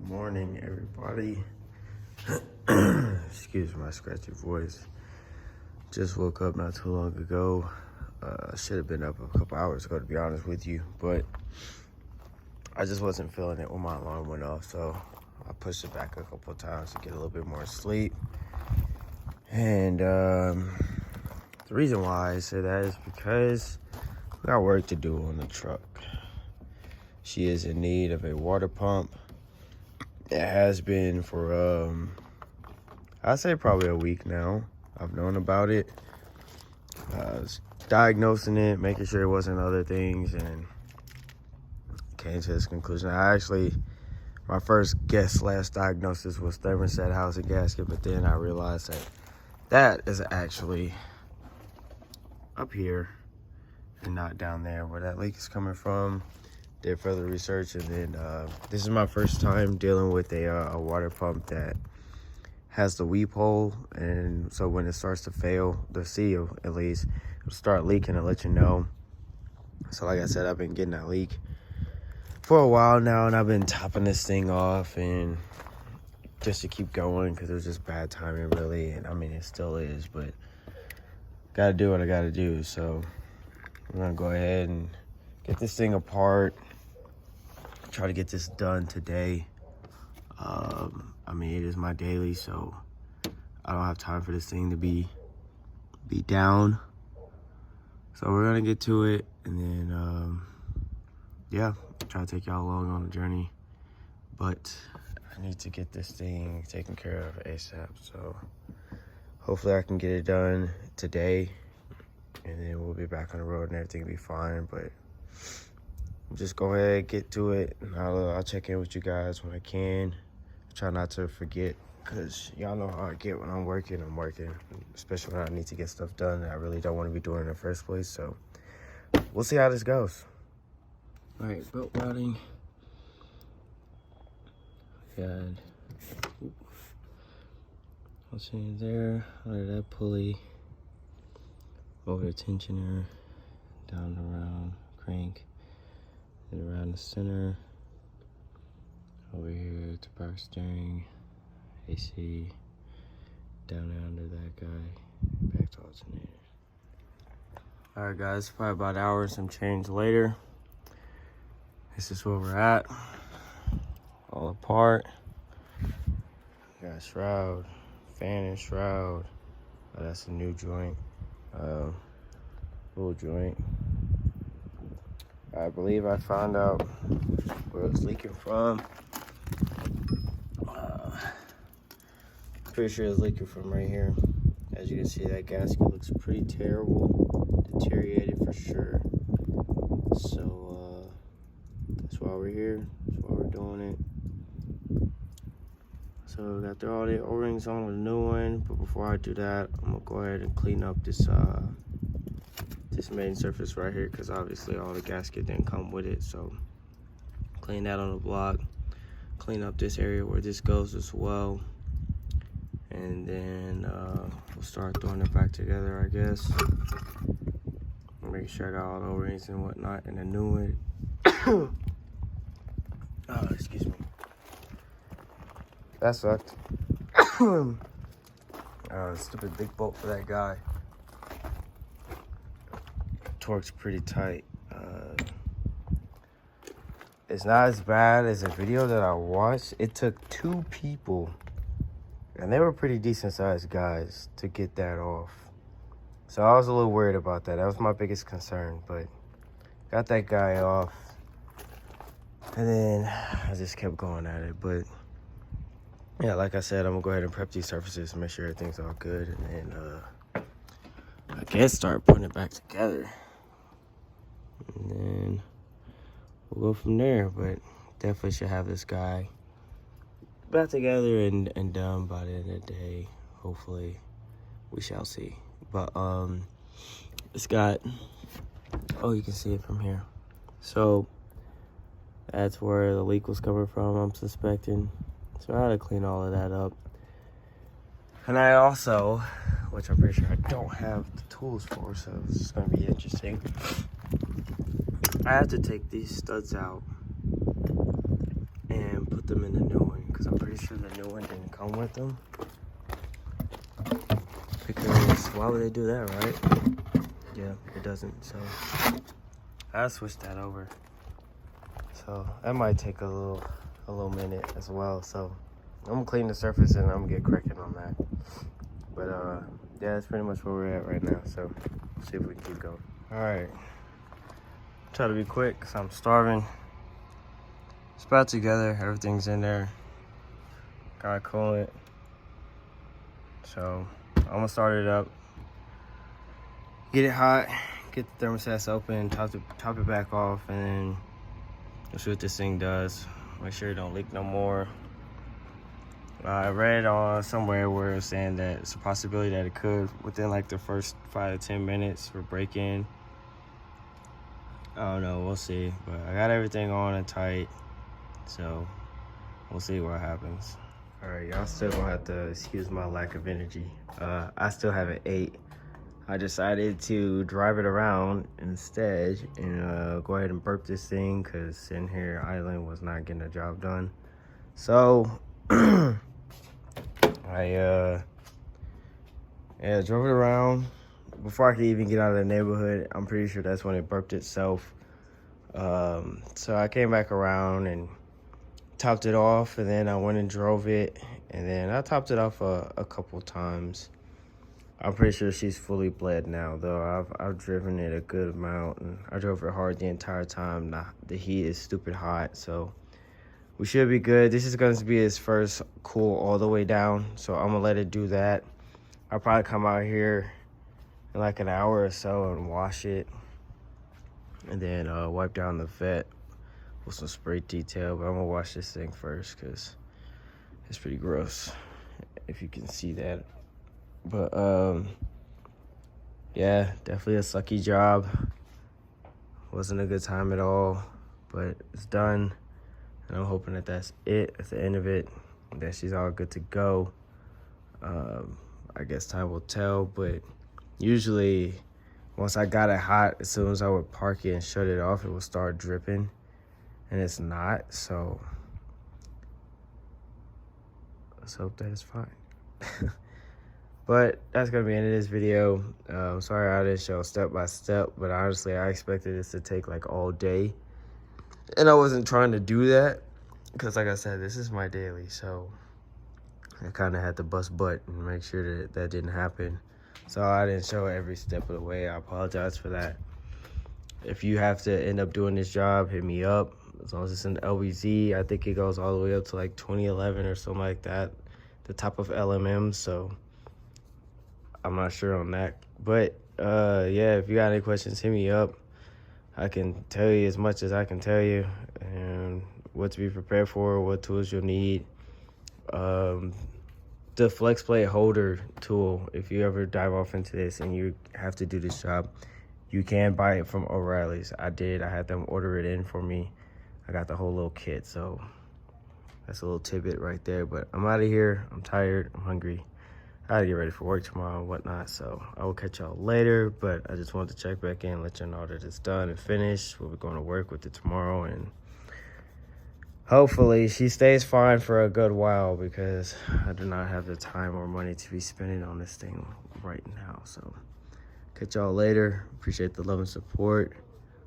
Morning, everybody. Excuse my scratchy voice. Just woke up not too long ago. Should have been up a couple hours ago, to be honest with you, but I just wasn't feeling it when my alarm went off, so I pushed it back a couple of times to get a little bit more sleep. And the reason why I say that is because we got work to do on the truck. She is in need of a water pump. It has been for, I'd say probably a week now. I've known about it. Diagnosing it, making sure it wasn't other things, and came to this conclusion. My first guess / diagnosis was thermostat, housing gasket, but then I realized that is actually up here and not down there where that leak is coming from. Did further research, and then this is my first time dealing with a water pump that has the weep hole, and so when it starts to fail, the seal at least, it'll start leaking and let you know. So like I said, I've been getting that leak for a while now, and I've been topping this thing off and just to keep going because it was just bad timing, really. And I mean, it still is, but gotta do what I gotta do. So I'm gonna go ahead and get this thing apart, try to get this done today. I mean, it is my daily, so I don't have time for this thing to be down. So we're gonna get to it, and then yeah, try to take y'all along on the journey. But I need to get this thing taken care of ASAP, so hopefully I can get it done today, and then we'll be back on the road and everything will be fine. But just go ahead, get to it, and I'll check in with you guys when I can. Try not to forget, because y'all know how I get when I'm working, especially when I need to get stuff done that I really don't want to be doing in the first place. So we'll see how this goes. All right, belt routing. Got what's in there, under that pulley, over the tensioner, down around crank, and around the center, over here to power steering, AC, down under that guy, back to alternator. All right, guys, probably about an hour and some change later. This is where we're at, all apart. Got shroud, fan and shroud. Oh, that's a new joint, little joint. I believe I found out where it's leaking from. Pretty sure it's leaking from right here. As you can see, that gasket looks pretty terrible, deteriorated for sure. So that's why we're here. That's why we're doing it. So we got through all the O-rings on with a new one, but before I do that, I'm gonna go ahead and clean up this main surface right here, because obviously all the gasket didn't come with it. So clean that on the block, clean up this area where this goes as well, and then we'll start throwing it back together, I guess. Make sure I got all the O-rings and whatnot and a new one. Oh, excuse me. That sucked. Stupid big bolt for that guy. Torque's pretty tight. It's not as bad as a video that I watched. It took 2 people, and they were pretty decent sized guys, to get that off. So I was a little worried about that. That was my biggest concern, but got that guy off. And then I just kept going at it. But yeah, like I said, I'm gonna go ahead and prep these surfaces and make sure everything's all good, and then I guess start putting it back together. And then we'll go from there. But definitely should have this guy back together and done by the end of the day. Hopefully, we shall see. But it's got, oh, you can see it from here. So that's where the leak was coming from, I'm suspecting. So I had to clean all of that up. And I also, which I'm pretty sure I don't have the tools for, so this is gonna be interesting. I have to take these studs out and put them in the new one. because I'm pretty sure the new one didn't come with them. Because why would they do that, right? Yeah, it doesn't. So I'll switch that over. So that might take a little minute as well. So I'm gonna clean the surface and I'm gonna get cracking on that. But yeah, that's pretty much where we're at right now. So see if we can keep going. All right, try to be quick because I'm starving. It's about together, everything's in there. Gotta cool it. So I'm gonna start it up, get it hot, get the thermostats open, top it back off, and then we'll see what this thing does. Make sure it don't leak no more. I read on somewhere where it was saying that it's a possibility that it could within like the first 5 to 10 minutes for break-in. I don't know, we'll see. But I got everything on and tight, so we'll see what happens. All right, y'all still gonna have to excuse my lack of energy. I still haven't ate. I decided to drive it around instead and go ahead and burp this thing because sitting here idling was not getting the job done. So I drove it around. Before I could even get out of the neighborhood, I'm pretty sure that's when it burped itself. So I came back around and topped it off, and then I went and drove it, and then I topped it off a couple times. I'm pretty sure she's fully bled now, though. I've driven it a good amount, and I drove it hard the entire time. The heat is stupid hot, so we should be good. This is going to be its first cool all the way down, so I'm gonna let it do that. I'll probably come out here in like an hour or so and wash it, and then wipe down the vet with some spray detail. But I'm gonna wash this thing first because it's pretty gross, if you can see that. But yeah, definitely a sucky job. Wasn't a good time at all, but it's done, and I'm hoping that that's it at the end of it, that she's all good to go. I guess time will tell, but usually once I got it hot, as soon as I would park it and shut it off, it would start dripping, and it's not. So let's hope that it's fine. But that's gonna be the end of this video. I'm sorry I didn't show step by step, but honestly I expected this to take like all day, and I wasn't trying to do that because, like I said, this is my daily, so I kind of had to bust butt and make sure that that didn't happen. So I didn't show every step of the way. I apologize for that. If you have to end up doing this job, hit me up. As long as it's in LBZ, I think it goes all the way up to like 2011 or something like that, the top of LMM. So I'm not sure on that. But yeah, if you got any questions, hit me up. I can tell you as much as I can tell you, and what to be prepared for, what tools you'll need. The flex plate holder tool, if you ever dive off into this and you have to do this job, you can buy it from O'Reilly's. I did. I had them order it in for me. I got the whole little kit, so that's a little tidbit right there. But I'm out of here. I'm tired. I'm hungry. I gotta get ready for work tomorrow and whatnot, so I will catch y'all later. But I just wanted to check back in, let you know that it's done and finished. We'll be going to work with it tomorrow, and hopefully she stays fine for a good while, because I do not have the time or money to be spending on this thing right now. So catch y'all later. Appreciate the love and support.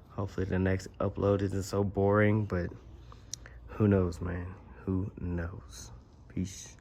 Hopefully the next upload isn't so boring, but who knows, man? Who knows? Peace.